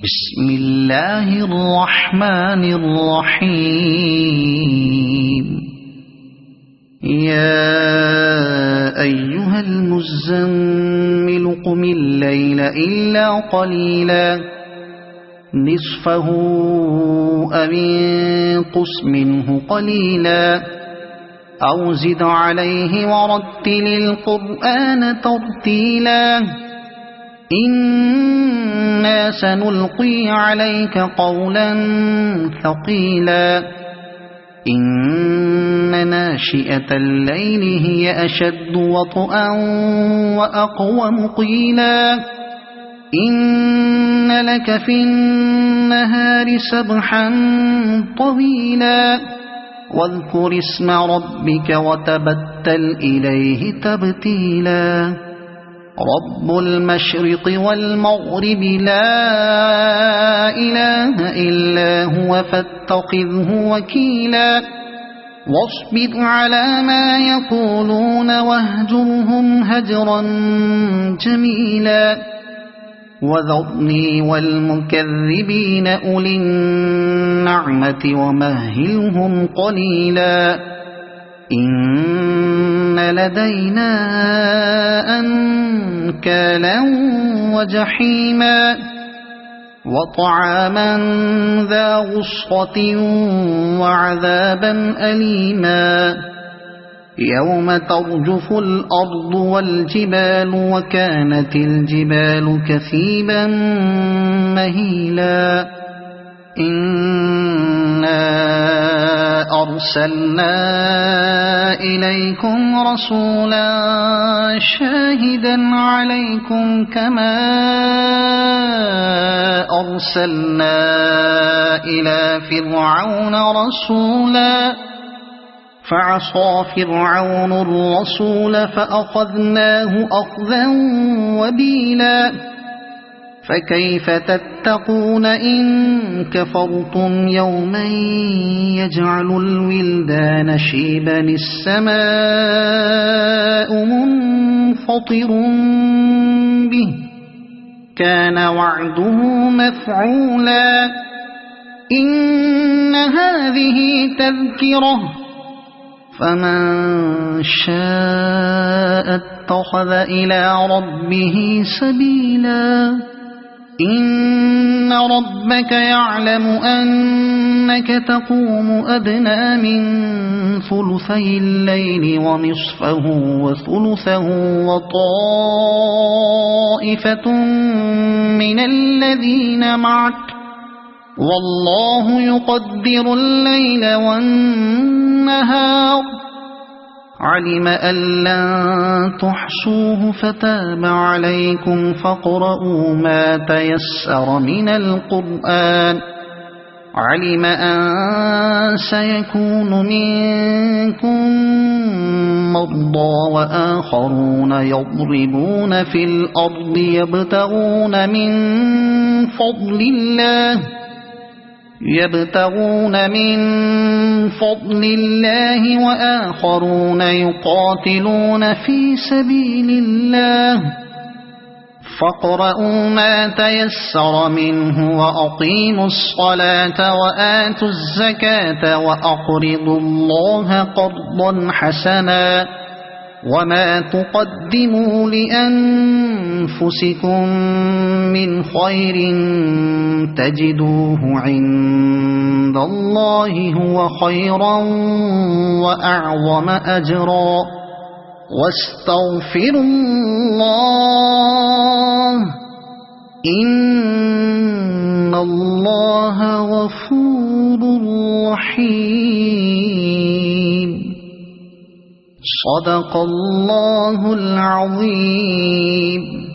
بسم الله الرحمن الرحيم. يا أيها المزمل قم الليل إلا قليلا نصفه أو انقص منه قليلا أو زد عليه ورتل القرآن ترتيلا إنا سنلقي عليك قولا ثقيلا إن ناشئة الليل هي أشد وطئا وأقوم قيلا إن لك في النهار سبحا طويلا واذكر اسم ربك وتبتل إليه تبتيلا رب المشرق والمغرب لا إله إلا هو فاتخذه وكيلا واصبر على ما يقولون واهجرهم هجرا جميلا وذرني والمكذبين أولي النعمة ومهلهم قليلا إن لدينا أنكالا وجحيما وطعاما ذا غصة وعذابا أليما يوم ترجف الأرض والجبال وكانت الجبال كثيبا مهيلا إنا أرسلنا إليكم رسولا شاهدا عليكم كما أرسلنا إلى فرعون رسولا فعصى فرعون الرسول فأخذناه أخذا وبيلا فكيف تتقون إن كفرتم يوما يجعل الولدان شيبا السماء منفطر به كان وعده مفعولا إن هذه تذكرة فمن شاء اتخذ إلى ربه سبيلا إن ربك يعلم أنك تقوم أدنى من ثلثي الليل ونصفه وثلثه وطائفة من الذين معك والله يقدر الليل والنهار علم أن لن تحصوه فتاب عليكم فاقرؤوا ما تيسر من القرآن علم أن سيكون منكم مرضى وآخرون يضربون في الأرض يبتغون من فضل الله وآخرون يقاتلون في سبيل الله فاقرؤوا ما تيسر منه وأقيموا الصلاة وآتوا الزكاة وأقرضوا الله قرضا حسنا وما تقدموا لأنفسكم من خير تجدوه عند الله هو خيرا وأعظم أجرا واستغفروا الله إن الله غفور رحيم صدق الله العظيم.